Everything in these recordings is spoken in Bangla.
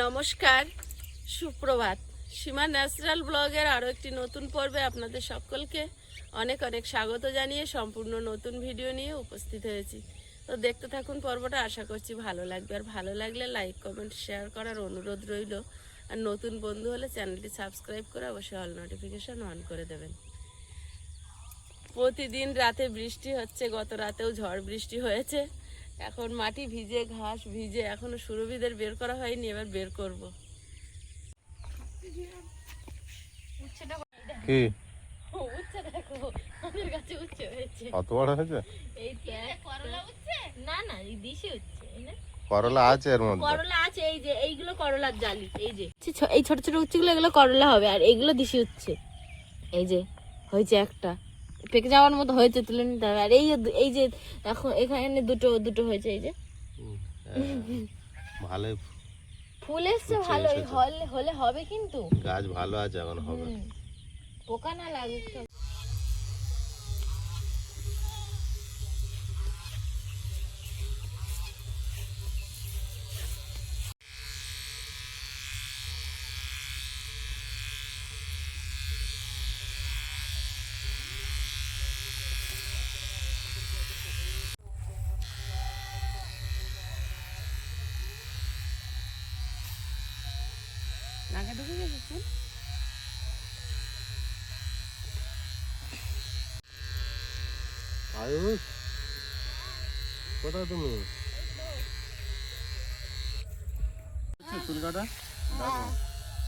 নমস্কার, সুপ্রভাত। সীমা ন্যাচারাল ব্লগের আরও একটি নতুন পর্বে আপনাদের সকলকে অনেক অনেক স্বাগত জানিয়ে সম্পূর্ণ নতুন ভিডিও নিয়ে উপস্থিত হয়েছি। তো দেখতে থাকুন পর্বটা, আশা করছি ভালো লাগবে। আর ভালো লাগলে লাইক কমেন্ট শেয়ার করার অনুরোধ রইল। আর নতুন বন্ধু হলে চ্যানেলটি সাবস্ক্রাইব করে অবশ্যই অল নোটিফিকেশান অন করে দেবেন। প্রতিদিন রাতে বৃষ্টি হচ্ছে, গত রাতেও ঝড় বৃষ্টি হয়েছে। এখন মাটি ভিজে, ঘাস ভিজে, এখনো সুরভিদের বের করা হয়নি, এবার বের করব। কি উচ্ছে দেখো, আমাদের কাছে উচ্ছে হয়েছে। কত বড় হয়েছে? এই তো করলা উচ্ছে, না না এই দিশি উচ্ছে, এই না করলা আছে এর মধ্যে? করলা আছে, এই যে এইগুলো করলার জালি, এই যে এই ছোট ছোট উচ্ছেগুলো, এগুলো করলা হবে। আর এইগুলো দিশি উচ্ছে, এই যে হয়েছে একটা, পেকে যাওয়ার মতো হয়েছে, তুলে নিতে হবে। আর এই যে এখন এখানে দুটো দুটো হয়েছে, এই যে ভালো ফুল এসছে, ভালো হলে হবে, কিন্তু গাছ ভালো আছে, এখন হবে। পোকা না লাগুক তো। নাকে ঢুকে গেছে। আয়ুষ, কোথায় তুমি? চুল কাটা দেখো,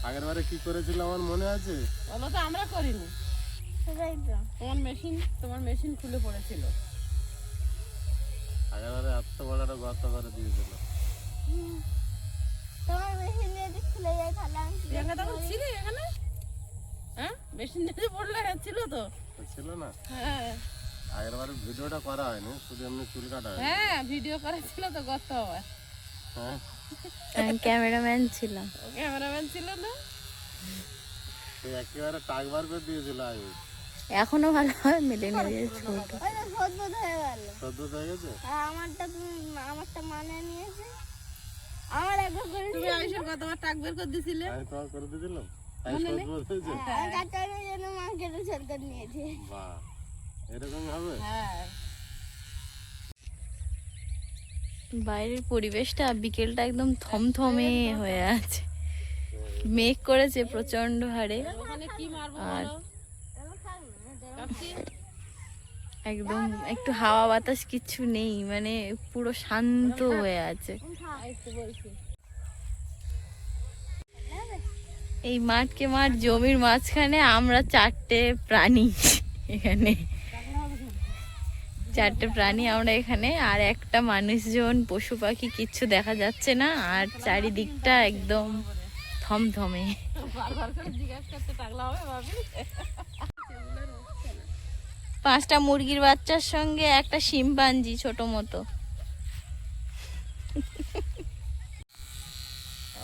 আগের বারে কি করেছিল আমার মনে আছে? বলো তো, আমরা করিনি। তোমার মেশিন খুলে পড়েছিল। আগের বারে এত বড় একটা গর্ত করে দিয়েছিল। তোমার মেশিন যদি খুলে যায় তাহলে আমি প্রিয়াঙ্কা তখন ছিলে এখানে? হ্যাঁ, মেশিন যদি পড়লে ছিল তো। ছিল না? হ্যাঁ, আগের বারে ভিডিওটা করা হয়নি, শুধু এমনি চুল কাটা হয়েছে। হ্যাঁ ভিডিও করা ছিল তো, গত হওয়ার। হ্যাঁ, আমি ক্যামেরাম্যান ছিলাম। ও ক্যামেরাম্যান ছিল না? তুই একেবারে টাক বার করে দিয়েছিল আয়ুষ। এখনো ভালো হয় মিলেনি ছোট। সদ্য হয়ে গেল। সদ্য হয়ে গেছে? আমারটা মানে নিয়েছে। আমার একবার করে তুমি আয়ুষের কতবার টাক বের করে দিছিলে? আমি তোমার করে দিয়েছিলাম। আয়ুষ সদ্য হয়েছে? হ্যাঁ, কাটানোর জন্য মার্কেটে সরকার নিয়েছে। বাহ, এরকমই হবে? হ্যাঁ, বাইরের পরিবেশটা বিকেলটা একদম থমথমে হয়ে আছে, মেঘ করেছে প্রচন্ড হারে। ওখানে কি মারবো আর বলো? কাটছি? একদম একটু হাওয়া বাতাস কিচ্ছু নেই, মানে পুরো শান্ত হয়ে আছে। এই মাঠকে মাঠ, জমির মাঝখানে আমরা চারটে প্রাণী এখানে, চারটে প্রাণী আমরা এখানে, আর একটা মানুষজন পশু পাখি কিচ্ছু দেখা যাচ্ছে না। আর চারিদিকটা একদম থমথমে। বারবার করে জিজ্ঞাসা করতে টাকলা হবে ভাবি। 5টা মুরগির বাচ্চার সঙ্গে একটা শিম্পাঞ্জি ছোট মতো।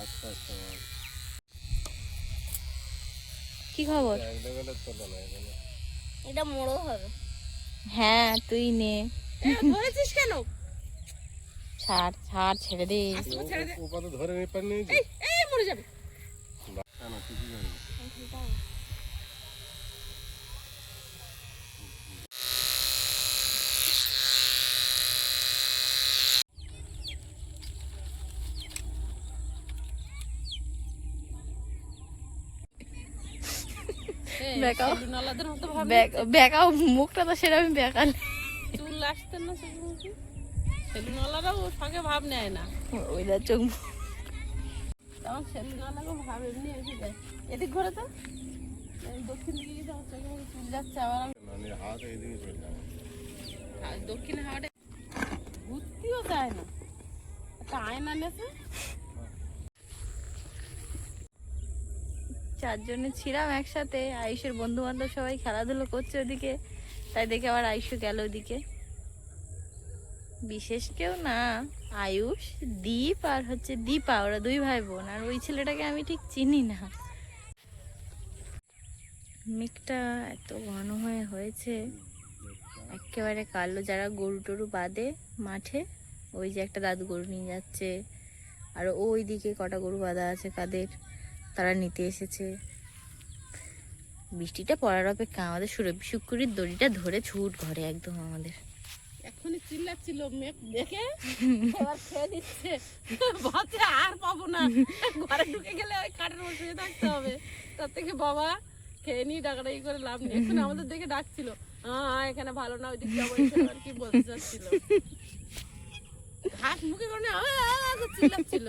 আচ্ছা আচ্ছা, কি খবর? এক লেভেলের চলো না এখানে। এটা মোড়ো হবে। হ্যাঁ তুই নে, ধরেছিস কেন? ছাড় ছাড়, ছেড়ে দে। ও কত ধরে নিপার নিয়েছি? এই মরে যাবে। কেন তুই কি জানিস? বেকাও সেলুনওয়ালাদের মতো ভাবি। বেকাও মুখটা তো সেরকম বেকাল। চুল আসতে না সেলুনওয়ালারাও সঙ্গে ভাব নেয় না। ওই দা চোখ তখন সেলুনওয়ালাকে ভাব এমনি এসে যায়। এদিক ঘরে তো এই দক্ষিণ দিকে গিয়ে আমার চোখে মুখে চুল যাচ্ছে। আবার আমি মানে হাত এইদিকে চলে যাবে। দক্ষিণ হাওয়াটা ঘুরতেও চায় না, একটা আয়না নেছে। চারজনে ছিলাম একসাথে, আয়ুষের বন্ধু বান্ধব সবাই খেলাধুলো করছে ওদিকে, তাই দেখে আবার আয়ুষও গেল ওদিকে। বিশেষ কেউ না, আয়ুষ, দীপ আর হচ্ছে দীপা, ওরা 2 ভাই বোন। আর ওই ছেলেটাকে আমি ঠিক চিনি না। মেঘটা এত ঘন হয়ে হয়েছে, একেবারে কালো। যারা গরু টরু বাঁধে মাঠে, ওই যে একটা দাদু গরু নিয়ে যাচ্ছে, আর ওই দিকে কটা গরু বাঁধা আছে কাদের, তারা নিতে এসেছে। বৃষ্টিটা পড়ার অপেক্ষা, আমাদের শুক্কুরির দড়িটা ধরে ছুট ঘরে একদম আমাদের। এখনই চিল্লাচ্ছিল মেঘ দেখে, এবার খেয়ে দিচ্ছে, ভাবছে আর পাবো না, ঘরে ঢুকে গেলে ওই কাঠের উপর শুয়ে থাকতে হবে, তার থেকে বাবা খেয়ে নিয়ে ডাকাডাকি করে লাভ নেই। এখন আমাদের দেখে ডাকছিল, হ্যাঁ এখানে ভালো না, ওই দিক যাবো, আর কি বলতে চাচ্ছিল, ঘাস মুখে করে চিল্লাচ্ছিল,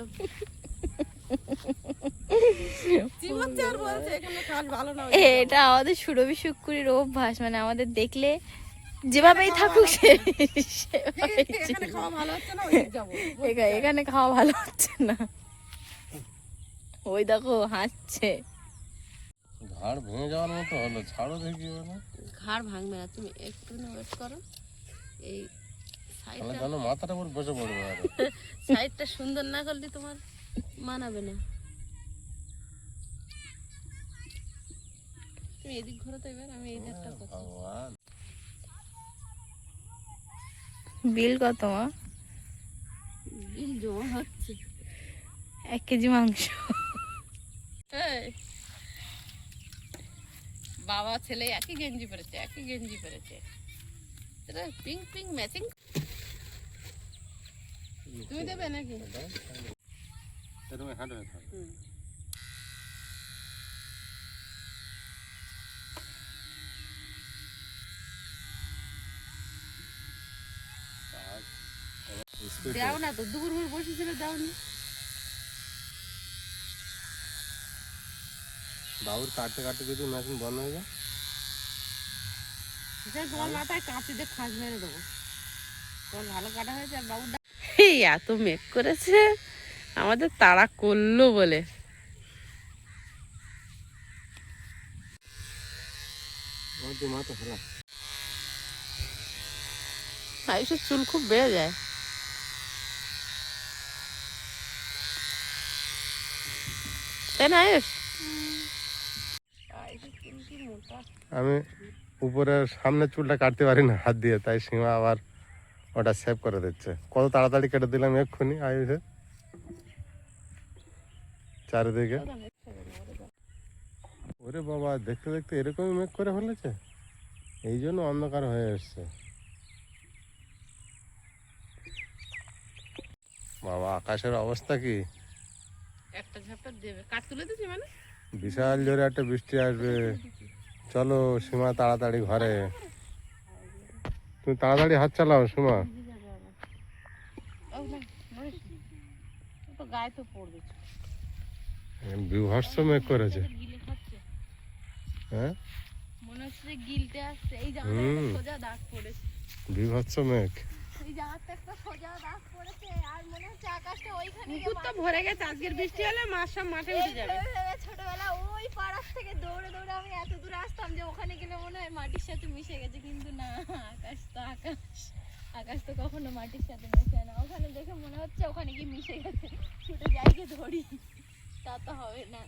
চিল্লাচ্ছে আর বলছে এখানে ঘাস ভালো না। এটা আমাদের সুরভি শুক্কুরির অভ্যাস, মানে আমাদের দেখলে যেভাবেই থাকুক এখানে খাওয়া ভালো হচ্ছে না, ওই দিক যাবো, এখানে খাওয়া ভালো হচ্ছে না, ওই দেখো হাসছে। ঘাড় ভেঙে যাওয়ার মতো হলো, ছাড়ো দেখি না। ঘাড় ভাঙবে না, তুমি একটু ওয়েট করো, এই তাহলে যেন মাথাটা উপর বসে পড়বে। আর সাইডটা সুন্দর না করলে তোমার মানাবে না। তুমি এদিক ঘোরো তো, এবার আমি এই দিকটা করছি। ভগবান, বিল কত মা? বিল জমা হচ্ছে 1 কেজি মাংস। এই, বাবা ছেলে একই গেঞ্জি পরেছে, একই গেঞ্জি পরেছে, পিঙ্ক পিঙ্ক ম্যাচিং। তুমি দেবে নাকি? এরকম হাঁটে থাকে। দাও না তো, দুপুর ভোর বসেছিল, দাওনি। বাবুর কাটতে কাটতে যদি মেশিন বন্ধ হয়ে যায়, তোমার মাথায় কাঁচি দিয়ে খাঁজ মেরে দেবো, তোমার ভালো কাটা হয়েছে। আর বাবুর এত মেঘ করেছে, আমাদের তাড়া করলো বলে। মাথা ফেলা আয়ুষের চুল খুব বেড়ে যায়। তাই না আয়ুষ? আমি উপরের সামনের চুলটা কাটতে পারি না হাত দিয়ে, তাই সীমা আবার ওটা সেভ করে দিচ্ছে। কত তাড়াতাড়ি কেটে দিলাম এক্ষুনি আয়ুষে চারিদিকে। ওরে বাবা, দেখতে দেখতে এরকমই মেঘ করে ফেলেছে, এই জন্য অন্ধকার হয়ে এসছে। বাবা, আকাশের অবস্থা কি! একটা ঝাপটা দেবে, কাট তুলে দিছি মানে বিশাল জোরে একটা বৃষ্টি আসবে। চলো সীমা, তাড়াতাড়ি ঘরে। তুমি তাড়াতাড়ি হাত চালাও সীমা। তো গায়ে তো পড়বে, বিভৎস মেঘ করেছে। গিলে খাচ্ছে, হ্যাঁ, মনে হচ্ছে গিলতে আসছে। এই সোজা দাগ পড়েছে, বিভৎস মেঘ। এই জায়গাটা একটা সোজা দাগ পড়েছে, আর মনে হচ্ছে আকাশটা ওইখানে পুকুর তো ভরে গেছে। আজকের বৃষ্টি হলে মাছ সব মাঠে উঠে যাবে। ছোটবেলা ওই পাড়ার থেকে দৌড়ে দৌড়ে আমি এত দূরে আসতাম যে ওখানে গেলে মনে হয় মাটির সাথে মিশে গেছে, কিন্তু না, আকাশ তো আকাশ, আকাশ তো কখনো মাটির সাথে মেশে না। ওখানে দেখে মনে হচ্ছে ওখানে গিয়ে মিশে গেছে, ছুটে যাইকে ধরি, তা তো হবে না।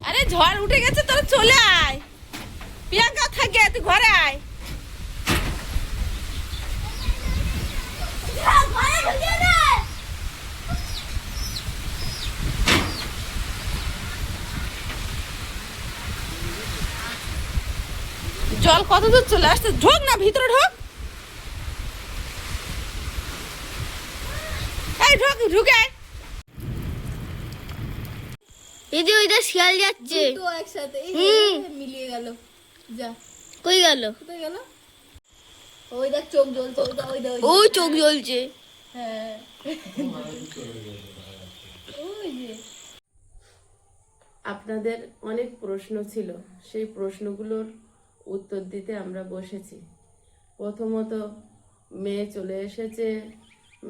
আরে ঝড় উঠে গেছে, তোরা চলে আয়, প্রিয়াঙ্কা থাকে, তুই ঘরে আয়। জল কত দূর চলে আসছে, ঢোক না ভিতরে, ঢোক, এই ঢোক, ঢুকে। এই যে ওইটা শিয়াল যাচ্ছে তো একসাথে মিলিয়ে গেল, যা কই গেল? কোথায় গেল? ওই দেখ চোখ জ্বলছে, ওই চোখ জ্বলছে। হ্যাঁ, ওই যে আপনাদের অনেক প্রশ্ন ছিল, সেই প্রশ্নগুলোর উত্তর দিতে আমরা বসেছি। প্রথমত, মেয়ে চলে এসেছে,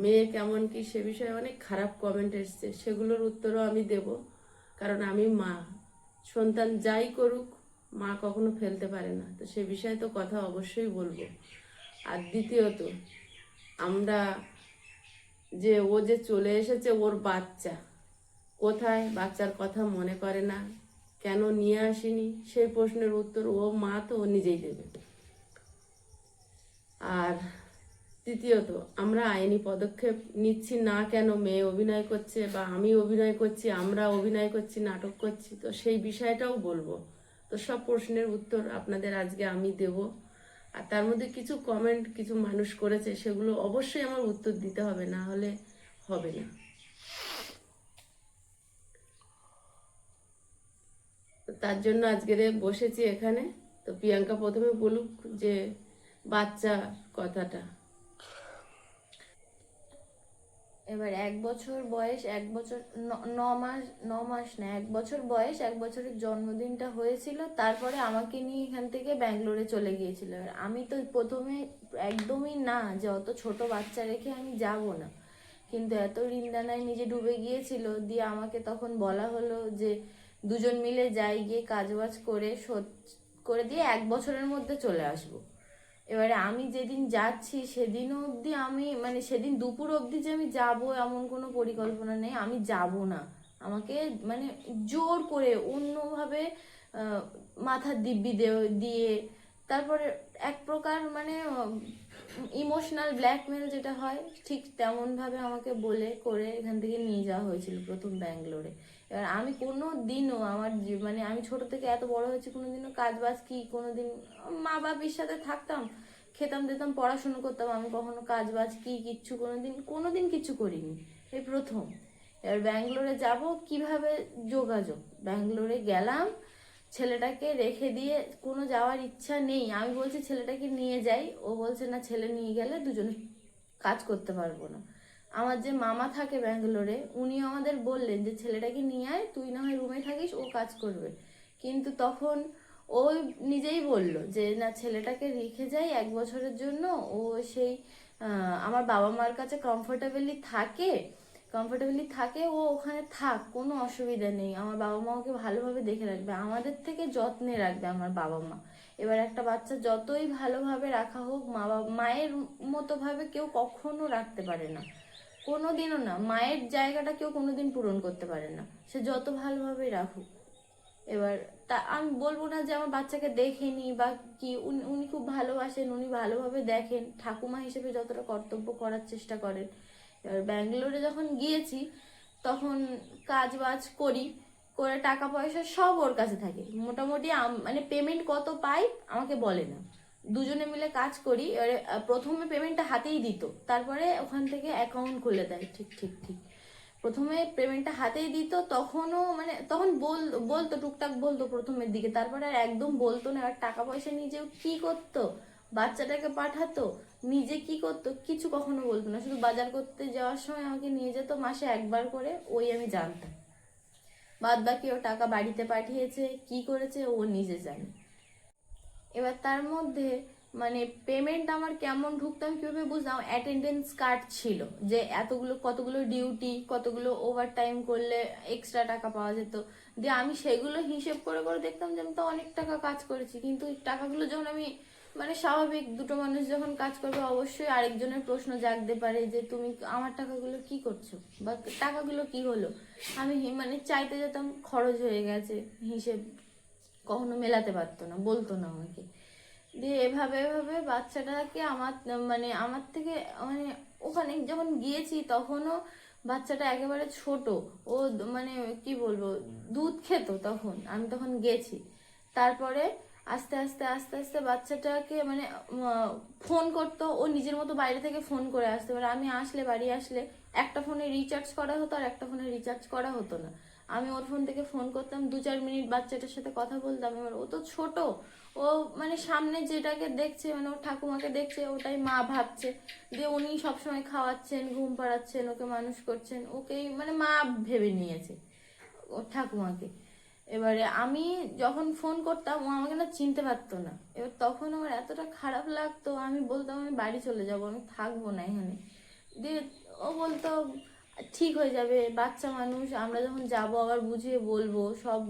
মেয়ে কেমন কি সে বিষয়ে অনেক খারাপ কমেন্ট এসছে, সেগুলোর উত্তরও আমি দেব, কারণ আমি মা। সন্তান যাই করুক, মা কখনো ফেলতে পারে না, তো সে বিষয়ে তো কথা অবশ্যই বলবো। আর দ্বিতীয়ত, আমরা যে ও যে চলে এসেছে, ওর বাচ্চা কোথায়, বাচ্চার কথা মনে করে না, কেন নিয়ে আসিনি, সেই প্রশ্নের উত্তর ও মা তো ও নিজেই দেবে। আর তৃতীয়ত, আমরা আইনি পদক্ষেপ নিচ্ছি না কেন? মেয়ে অভিনয় করছে বা আমি অভিনয় করছি, আমরা অভিনয় করছি, নাটক করছি, তো সেই বিষয়টাও বলবো। তো সব প্রশ্নের উত্তর আপনাদের আজকে আমি দেব। আর তার মধ্যে কিছু কমেন্ট কিছু মানুষ করেছে, সেগুলো অবশ্যই আমার উত্তর দিতে হবে, না হলে হবে না। তো তার জন্য আজকে বসেছি এখানে। তো প্রিয়াঙ্কা প্রথমে বলুক যে বাচ্চা কথাটা। এবার 1 বছর বয়স, 1 বছর 9 মাস, 9 মাস না, 1 বছর বয়স, 1 বছরের জন্মদিনটা হয়েছিল। তারপরে আমাকে নিয়ে এখান থেকে ব্যাঙ্গালোরে চলে গিয়েছিল। এবার আমি তো প্রথমে একদমই না, যে অত ছোট বাচ্চা রেখে আমি যাব না, কিন্তু এত ঋণদানায় নিজে ডুবে গিয়েছিল। দিয়ে আমাকে তখন বলা হলো যে দুজন মিলে যাই, গিয়ে কাজবাজ করে শোধ করে দিয়ে 1 বছরের মধ্যে চলে আসবো। এবারে আমি যেদিন যাচ্ছি সেদিনও অবধি আমি মানে সেদিন দুপুর অবধি যে আমি যাব এমন কোনো পরিকল্পনা নেই, আমি যাব না। আমাকে মানে জোর করে অন্যভাবে মাথার দিব্যি দিয়ে তারপরে এক প্রকার মানে ইমোশনাল ব্ল্যাকমেল যেটা হয়, ঠিক তেমন ভাবে আমাকে বলে করে এখান থেকে নিয়ে যাওয়া হয়েছিল প্রথম ব্যাঙ্গালোরে। এবার আমি কোনো দিনও আমার মানে আমি ছোট থেকে এত বড় হয়েছি, কোনোদিনও কাজ বাজ কি কোনোদিন মা বাবার সাথে থাকতাম, খেতাম দিতাম, পড়াশুনো করতাম, আমি কখনো কাজ বাজ কি কিচ্ছু কোনোদিন কিছু করিনি, এই প্রথম। এবার ব্যাঙ্গালোরে যাব কিভাবে যোগাযোগ, ব্যাঙ্গালোরে গেলাম, ছেলেটাকে রেখে দিয়ে কোনো যাওয়ার ইচ্ছা নেই। আমি বলছি ছেলেটাকে নিয়ে যাই, ও বলছে না, ছেলে নিয়ে গেলে দুজনে কাজ করতে পারবো না। আমার যে মামা থাকে ব্যাঙ্গালোরে, উনিও আমাদের বললেন যে ছেলেটাকে নিয়ে আয়, তুই না হয় রুমে থাকিস, ও কাজ করবে। কিন্তু তখন ও নিজেই বলল যে না, ছেলেটাকে রেখে যাই 1 বছরের জন্য, ও সেই আমার বাবা মার কাছে কমফোর্টেবলি থাকে, ও ওখানে থাক, কোনো অসুবিধা নেই, আমার বাবা মা ওকে ভালোভাবে দেখে রাখবে, আমাদের থেকে যত্নে রাখবে আমার বাবা মা। এবার একটা বাচ্চা যতই ভালোভাবে রাখা হোক, মায়ের মতো ভাবে কেউ কখনো রাখতে পারে না, কোনোদিনও না। মায়ের জায়গাটা কেউ কোনোদিন পূরণ করতে পারে না, সে যত ভালোভাবেই রাখুক। এবার তা আমি বলবো না যে আমার বাচ্চাকে দেখেনি বা কি, উনি খুব ভালোবাসেন, উনি ভালোভাবে দেখেন, ঠাকুমা হিসেবে যতটা কর্তব্য করার চেষ্টা করেন। এবার ব্যাঙ্গালোরে যখন গিয়েছি তখন কাজ বাজ করে টাকা পয়সা সব ওর কাছে থাকে মোটামুটি। মানে পেমেন্ট কত পাই আমাকে বলে না, দুজনে মিলে কাজ করি। এবারে প্রথমে পেমেন্টটা হাতেই দিত, তারপরে ওখান থেকে অ্যাকাউন্ট খুলে দেয়। ঠিক প্রথমে পেমেন্টটা হাতেই দিত, তখনও মানে তখন বলতো টুকটাক বলতো প্রথমের দিকে, তারপরে আর একদম বলতো না। আর টাকা পয়সা নিজেও কি করতো, বাচ্চাটাকে পাঠাতো, নিজে কি করতো কিছু কখনো বলতো না। শুধু বাজার করতে যাওয়ার সময় আমাকে নিয়ে যেত মাসে একবার করে, ওই আমি জানতাম। বাদ বাকি ও টাকা বাড়িতে পাঠিয়েছে কি করেছে ও নিজে জানে। এবার তার মধ্যে মানে পেমেন্ট আমার কেমন ঢুকতো আমি কিভাবে বুঝলাম, অ্যাটেন্ডেন্স কার্ড ছিল যে কতগুলো ডিউটি, কতগুলো ওভার টাইম করলে এক্সট্রা টাকা পাওয়া যেত। দিয়ে আমি সেগুলো হিসেব করে করে দেখতাম যে আমি তো অনেক টাকা কাজ করেছি, কিন্তু এই টাকাগুলো যখন আমি মানে স্বাভাবিক দুটো মানুষ যখন কাজ করবে অবশ্যই আরেকজনের প্রশ্ন জাগতে পারে যে তুমি আমার টাকাগুলো কি করছো বা টাকাগুলো কি হলো। আমি মানে চাইতে যেতাম, খরচ হয়ে গেছে, হিসেব কখনো মেলাতে পারতো না, বলতো না আমাকে। দিয়ে এভাবে এভাবে বাচ্চাটাকে আমার থেকে মানে ওখানে যখন গিয়েছি তখনও বাচ্চাটা একেবারে ছোট, ও মানে কি বলবো দুধ খেত তখন, আমি তখন গেছি। তারপরে আস্তে আস্তে আস্তে আস্তে বাচ্চাটাকে মানে ফোন করতো, ও নিজের মতো বাইরে থেকে ফোন করে আসতে পারে। আমি বাড়ি আসলে একটা ফোনে রিচার্জ করা হতো আর একটা ফোনে রিচার্জ করা হতো না। আমি ওর ফোন থেকে ফোন করতাম, 2-4 মিনিট বাচ্চাটার সাথে কথা বলতাম। এবার ও তো ছোট, ও মানে সামনে যেটাকে দেখছে মানে ওর ঠাকুমাকে দেখছে, ওটাই মা ভাবছে। দিয়ে উনি সবসময় খাওয়াচ্ছেন, ঘুম পাড়াচ্ছেন, ওকে মানুষ করছেন, ওকেই মানে মা ভেবে নিয়েছে ওর ঠাকুমাকে। এবারে আমি যখন ফোন করতাম ও আমাকে না চিনতে পারতো না। এবার তখন আমার এতটা খারাপ লাগতো, আমি বলতাম আমি বাড়ি চলে যাব, আমি থাকবো না এখানে। দিয়ে ও বলতো ঠিক হয়ে যাবে, বাচ্চা মানুষ, আমরা যখন যাব আবার বুঝিয়ে বলবো, সব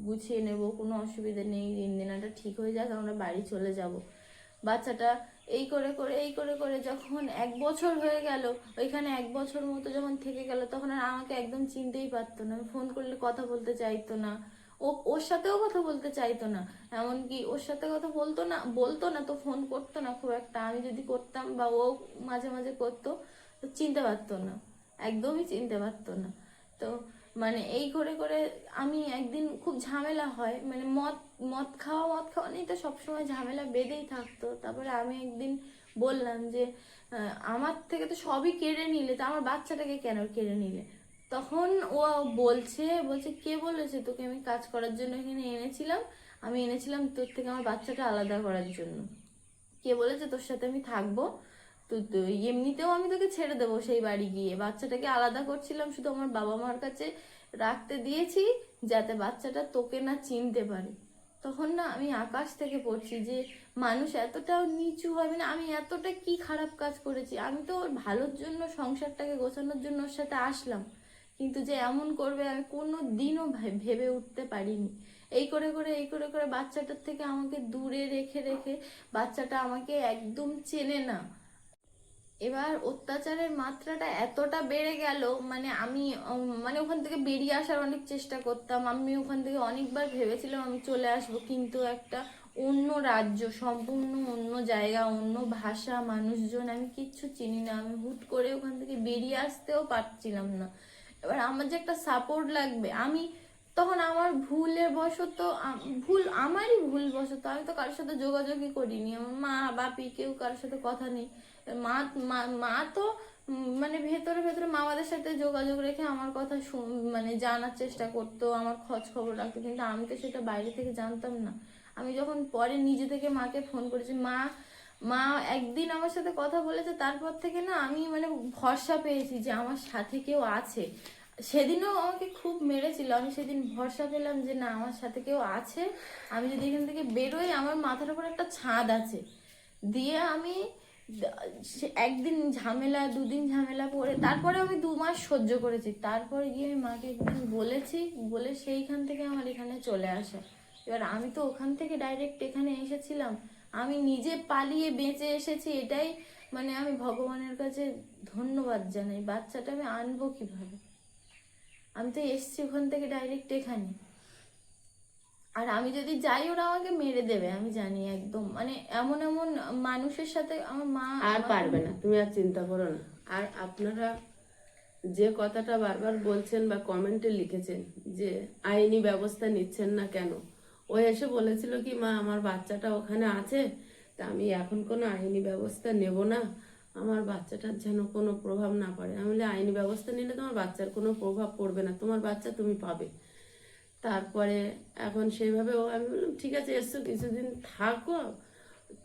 গুছিয়ে নেব, কোনো অসুবিধা নেই, দিনটা ঠিক হয়ে যাক, আমরা বাড়ি চলে যাব। বাচ্চাটা এই করে করে যখন 1 বছর হয়ে গেল, ওইখানে 1 বছর মতো যখন থেকে গেল, তখন আর আমাকে একদম চিনতেই পারতো না। ফোন করলে কথা বলতে চাইতো না, ও ওর সাথেও কথা বলতে চাইতো না, এমনকি ওর সাথে কথা বলতো না তো, ফোন করতো না খুব একটা। আমি যদি করতাম বা ও মাঝে মাঝে করতো, তো চিনতে পারতো না, একদমই চিনতে পারতো না। তো মানে এই করে করে আমি একদিন খুব ঝামেলা হয়, মানে মদ মদ খাওয়া নিয়ে তো সবসময় ঝামেলা বেঁধেই থাকতো। তারপরে আমি একদিন বললাম যে আমার থেকে তো সবই কেড়ে নিলে, তো আমার বাচ্চাটাকে কেন কেড়ে নিলে? তখন ও বলছে বলছে কে বলেছে তোকে আমি কাজ করার জন্য এখানে এনেছিলাম? আমি এনেছিলাম তোর থেকে আমার বাচ্চাটা আলাদা করার জন্য। কে বলেছে তোর সাথে আমি থাকবো? তো এমনিতেও আমি তোকে ছেড়ে দেবো সেই বাড়ি গিয়ে। বাচ্চাটাকে আলাদা করছিলাম শুধু আমার বাবা মার কাছে রাখতে দিয়েছি, যাতে বাচ্চাটা তোকে না চিনতে পারে। তখন না আমি আকাশ থেকে পড়ছি যে মানুষ এতটাও নিচু হয়, মানে আমি এতটা কি খারাপ কাজ করেছি? আমি তো ওর ভালোর জন্য, সংসারটাকে গোছানোর জন্য ওর সাথে আসলাম, কিন্তু যে এমন করবে আমি কোনো দিনও ভেবে উঠতে পারিনি। এই করে করে বাচ্চাটার থেকে আমাকে দূরে রেখে রেখে বাচ্চাটা আমাকে একদম চেনে না। এবার অত্যাচারের মাত্রাটা এতটা বেড়ে গেল, মানে আমি মানে ওখান থেকে বেরিয়ে আসার অনেক চেষ্টা করতাম। আমি ওখান থেকে অনেকবার ভেবেছিলাম আমি চলে আসব, কিন্তু একটা অন্য রাজ্য, সম্পূর্ণ অন্য জায়গা, অন্য ভাষা, মানুষজন, আমি কিচ্ছু চিনি না। আমি হুট করে ওখান থেকে বেরিয়ে আসতেও পারছিলাম না। এবার আমার যে একটা সাপোর্ট লাগবে, আমি তখন আমার ভুলের বশত, আমারই ভুল বশত আমি তো কারোর সাথে যোগাযোগই করিনি। আমার মা বাপি কেউ কারোর সাথে কথা নেই। মা মা মা তো মানে ভেতরে ভেতরে মামাদের সাথে যোগাযোগ রেখে আমার কথা মানে জানার চেষ্টা করতো, আমার খোঁজ খবর রাখতো, কিন্তু আমি তো সেটা বাইরে থেকে জানতাম না। আমি যখন পরে নিজে থেকে মাকে ফোন করেছি, মা মা একদিন আমার সাথে কথা বলেছে, তারপর থেকে না আমি মানে ভরসা পেয়েছি যে আমার সাথে কেউ আছে। সেদিনও আমাকে খুব মেরেছিল, আমি সেদিন ভরসা পেলাম যে না, আমার সাথে কেউ আছে, আমি যদি এখান থেকে বেরোই আমার মাথার উপর একটা ছাদ আছে। দিয়ে আমি একদিন ঝামেলা, দুদিন ঝামেলা পড়ে তারপরে আমি 2 মাস সহ্য করেছি। তারপরে গিয়ে আমি মাকে একদিন বলেছি, বলে সেইখান থেকে আমার এখানে চলে আসা। এবার আমি তো ওখান থেকে ডাইরেক্ট এখানে এসেছিলাম, আমি নিজে পালিয়ে বেঁচে এসেছি, এটাই মানে আমি ভগবানের কাছে ধন্যবাদ জানাই। বাচ্চাটা আমি আনবো কিভাবে? আমি তো এসছি ওখান থেকে ডাইরেক্ট এখানে, আর আমি যদি যাই ওরা আমাকে মেরে দেবে আমি জানি একদম। মানে এমন এমন মানুষের সাথে আমার মা আর পারবে না, তুমি আর চিন্তা করো না। আর আপনারা যে কথাটা বারবার বলছেন বা কমেন্টে লিখেছেন যে আইনি ব্যবস্থা নিচ্ছেন না কেন, ও এসে বলেছিল কি মা আমার বাচ্চাটা ওখানে আছে, তা আমি এখন কোনো আইনি ব্যবস্থা নেব না, আমার বাচ্চাটার যেন কোনো প্রভাব না পড়ে। আমি বলি আইনি ব্যবস্থা নিলে তোমার বাচ্চার কোনো প্রভাব পড়বে না, তোমার বাচ্চা তুমি পাবে। তারপরে এখন সেইভাবে আমি বললাম ঠিক আছে এসছো কিছুদিন থাকো।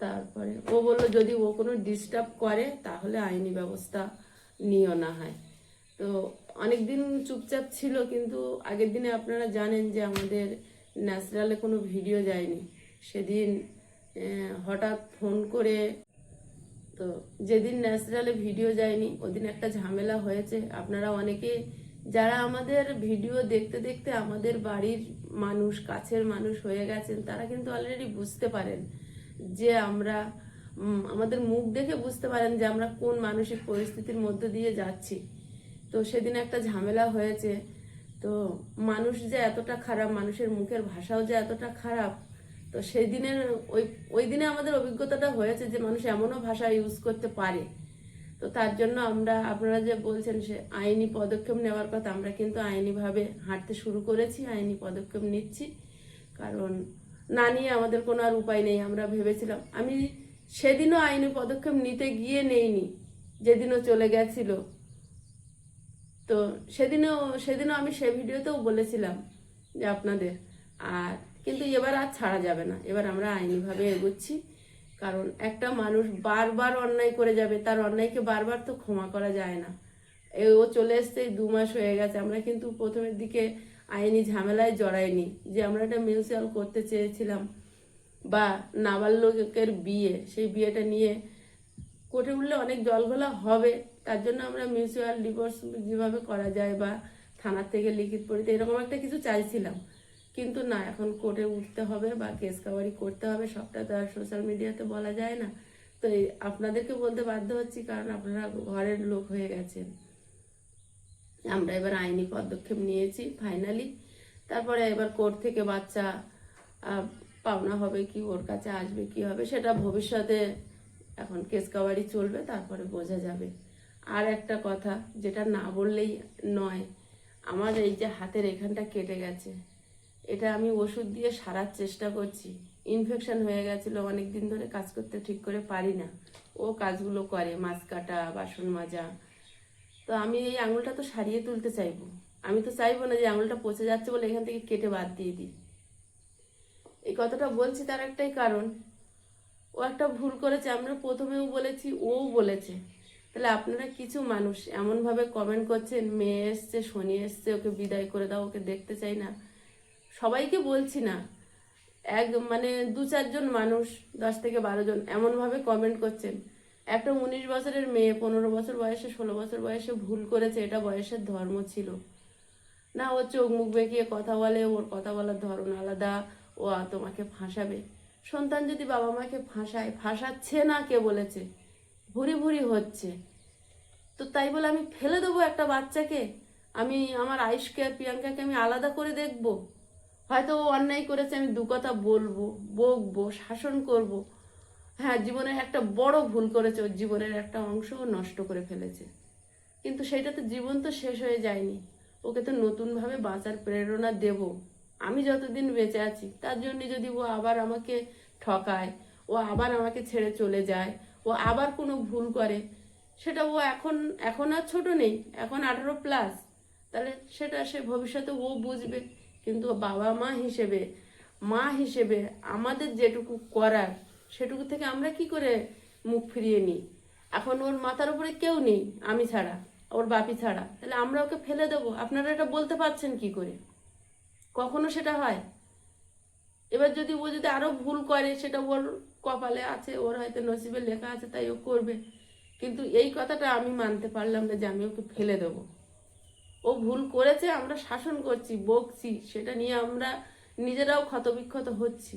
তারপরে ও বললো যদি ও কোনো ডিস্টার্ব করে তাহলে আইনি ব্যবস্থা নিও না হয়। তো অনেকদিন চুপচাপ ছিল, কিন্তু আগের দিনে আপনারা জানেন যে আমাদের ন্যাচারালে কোনো ভিডিও যায়নি। সেদিন হঠাৎ ফোন করে, তো যেদিন ন্যাচারালে ভিডিও যায়নি ওদিন একটা ঝামেলা হয়েছে। আপনারা অনেকে যারা আমাদের ভিডিও দেখতে দেখতে আমাদের বাড়ির মানুষ, কাছের মানুষ হয়ে গেছেন, তারা কিন্তু অলরেডি বুঝতে পারেন যে আমরা আমাদের মুখ দেখে বুঝতে পারেন যে আমরা কোন মানসিক পরিস্থিতির মধ্য দিয়ে যাচ্ছি। তো সেদিন একটা ঝামেলা হয়েছে। তো মানুষ যে এতটা খারাপ, মানুষের মুখের ভাষাও যে এতটা খারাপ, তো সেই দিনের ওই দিনে আমাদের অভিজ্ঞতাটা হয়েছে যে মানুষ এমনও ভাষা ইউজ করতে পারে। তো তার জন্য আমরা, আপনারা যে বলছেন সে আইনি পদক্ষেপ নেওয়ার কথা, আমরা কিন্তু আইনিভাবে হাঁটতে শুরু করেছি, আইনি পদক্ষেপ নিচ্ছি। কারণ না নিয়ে আমাদের কোনো আর উপায় নেই। আমরা ভেবেছিলাম, আমি সেদিনও আইনি পদক্ষেপ নিতে গিয়ে নেইনি যেদিনও চলে গেছিল। তো সেদিনও আমি সে ভিডিওতেও বলেছিলাম যে আপনাদের, আর কিন্তু এবার আর ছাড়া যাবে না, এবার আমরা আইনিভাবে এগোচ্ছি। কারণ একটা মানুষ বারবার অন্যায় করে যাবে, তার অন্যায়কে বারবার তো ক্ষমা করা যায় না। ও চলে এসছে 2 মাস হয়ে গেছে, আমরা কিন্তু প্রথমের দিকে আইনি ঝামেলায় জড়াইনি। যে আমরা একটা মিউচুয়াল করতে চেয়েছিলাম বা নাবালকের বিয়ে, সেই বিয়েটা নিয়ে কোর্টে উঠলে অনেক জলঘোলা হবে, তার জন্য আমরা মিউচুয়াল ডিভোর্স যেভাবে করা যায় বা থানার থেকে লিখিত পড়িতে এরকম একটা কিছু চাইছিলাম। কিন্তু না, এখন কোর্টে উঠতে হবে বা কেস কাবারি করতে হবে, সবটা তো আর সোশ্যাল মিডিয়াতে বলা যায় না। তো আপনাদেরকে বলতে বাধ্য হচ্ছি, কারণ আপনারা ঘরের লোক হয়ে গেছেন। আমরা এবার আইনি পদক্ষেপ নিয়েছি ফাইনালি। তারপরে এবার কোর্ট থেকে বাচ্চা পাওনা হবে কি, ওর কাছে আসবে কি হবে, সেটা ভবিষ্যতে এখন কেস কাবাডি চলবে, তারপরে বোঝা যাবে। আর একটা কথা যেটা না বললেই নয়, আমার এই যে হাতের এখানটা কেটে গেছে, এটা আমি ওষুধ দিয়ে সারার চেষ্টা করছি। ইনফেকশন হয়ে গেছিলো, অনেক দিন ধরে কাজ করতে ঠিক করে পারি না। ও কাজগুলো করে, মাছ কাটা, বাসন মাজা। তো আমি এই আঙুলটা তো সারিয়ে তুলতে চাইবো, আমি তো চাইবো না যে আঙুলটা পচে যাচ্ছে বলে এখান থেকে কেটে বাদ দিয়ে দিই। এই কথাটা বলছি তার একটাই কারণ, ও একটা ভুল করেছে, আমরা প্রথমেও বলেছি, ওও বলেছে। তাহলে আপনারা কিছু মানুষ এমনভাবে কমেন্ট করছেন, মেয়ে এসছে, শনি এসছে, ওকে বিদায় করে দাও, ওকে দেখতে চাই না। সবাইকে বলছি না, মানে 2-4 জন মানুষ, 10 থেকে 12 জন এমনভাবে কমেন্ট করছেন। একটা 19 বছরের মেয়ে 15 বছর বয়সে, 16 বছর বয়সে ভুল করেছে, এটা বয়সের ধর্ম ছিল না। ও চোখ মুখ বেঁকিয়ে কথা বলে, ওর কথা বলার ধরন আলাদা, ও তোমাকে ফাঁসাবে। সন্তান যদি বাবা মাকে ফাঁসায়, ফাঁসাচ্ছে না কে বলেছে, ভুরি ভুরি হচ্ছে। তো তাই বলে আমি ফেলে দেবো একটা বাচ্চাকে? আমি আমার আয়ুষকে আর প্রিয়াঙ্কাকে আমি আলাদা করে দেখবো? হয়তো ও অন্যায় করেছে, আমি 2 কথা বলবো, বকবো, শাসন করব। হ্যাঁ, জীবনের একটা বড় ভুল করেছে, ওর জীবনের একটা অংশ ও নষ্ট করে ফেলেছে, কিন্তু সেটা তো জীবন তো শেষ হয়ে যায়নি। ওকে তো নতুনভাবে বাঁচার প্রেরণা দেব আমি যতদিন বেঁচে আছি। তার জন্য যদি ও আবার আমাকে ঠকায়, ও আবার আমাকে ছেড়ে চলে যায়, ও আবার কোনো ভুল করে, সেটা ও এখন আর ছোট নেই, এখন 18+, তাহলে সেটা সে ভবিষ্যতে ও বুঝবে। কিন্তু বাবা মা হিসেবে আমাদের যেটুকু করার, সেটুকু থেকে আমরা কি করে মুখ ফিরিয়ে নিই? এখন ওর মাথার উপরে কেউ নেই আমি ছাড়া, ওর বাপি ছাড়া, তাহলে আমরা ওকে ফেলে দেবো? আপনারা এটা বলতে পারছেন কি করে? কখনো সেটা হয়? এবার যদি ও যদি আরো ভুল করে, সেটা ওর কপালে আছে, ওর হয়তো নসিবে লেখা আছে, তাই ও করবে। কিন্তু এই কথাটা আমি মানতে পারলাম না যে আমি ওকে ফেলে দেবো। ও ভুল করেছে, আমরা শাসন করছি, বকছি, সেটা নিয়ে আমরা নিজেরাও ক্ষতবিক্ষত হচ্ছি।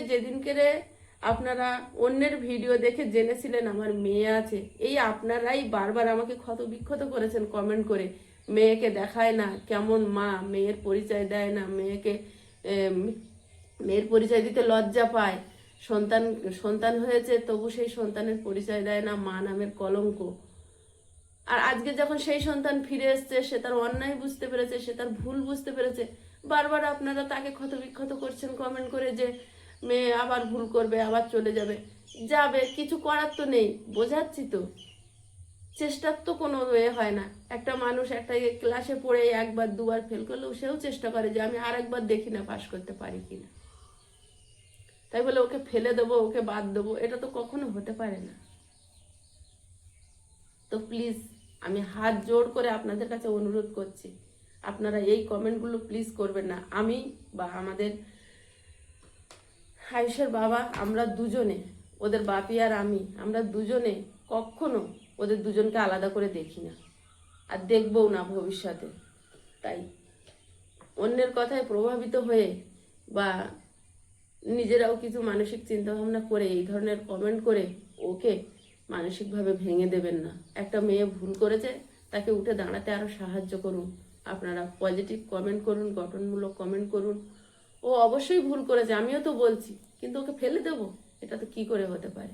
যেদিনকে আপনারা অন্যের ভিডিও দেখে জেনেছিলেন আমার মেয়ে আছে, এই আপনারাই বারবার আমাকে ক্ষতবিক্ষত করেছেন কমেন্ট করে। মেয়েকে দেখায় না, কেমন মা, মেয়ের পরিচয় দেয় না, মেয়ের পরিচয় দিতে লজ্জা পায়, সন্তান হয়েছে তবু সেই সন্তানের পরিচয় দেয় না, মা নামের কলঙ্ক। আর আজকে যখন সেই সন্তান ফিরে এসছে, সে তার অন্যায় বুঝতে পেরেছে, সে তার ভুল বুঝতে পেরেছে, বারবার আপনারা তাকে ক্ষতবিক্ষত করছেন কমেন্ট করে যে মেয়ে আবার ভুল করবে, আবার চলে যাবে। কিছু করার তো নেই, বোঝাচ্ছি তো, চেষ্টার তো কোনো হয় না। একটা মানুষ একটা ক্লাসে পড়ে 1-2বার ফেল করলেও সেও চেষ্টা করে যে আমি আরেকবার দেখি না পাশ করতে পারি কিনা। তাই বলে ওকে ফেলে দেবো, ওকে বাদ দেবো, এটা তো কখনো হতে পারে না। তো প্লিজ আমি হাত জোড় করে আপনাদের কাছে অনুরোধ করছি, আপনারা এই কমেন্টগুলো প্লিজ করবেন না। আমি বা আমাদের আয়ুষের বাবা, আমরা দুজনে, ওদের বাপি আর আমরা দুজনে কখনো ওদের দুজনকে আলাদা করে দেখি না, আর দেখবও না ভবিষ্যতে। তাই অন্যের কথায় প্রভাবিত হয়ে বা নিজেরাও কিছু মানসিক চিন্তাভাবনা করে এই ধরনের কমেন্ট করে ওকে মানসিকভাবে ভেঙে দেবেন না। একটা মেয়ে ভুল করেছে, তাকে উঠে দাঁড়াতে আরও সাহায্য করুন। আপনারা পজিটিভ কমেন্ট করুন, গঠনমূলক কমেন্ট করুন। ও অবশ্যই ভুল করেছে, আমিও তো বলছি, কিন্তু ওকে ফেলে দেবো? এটা তো কি করে হতে পারে?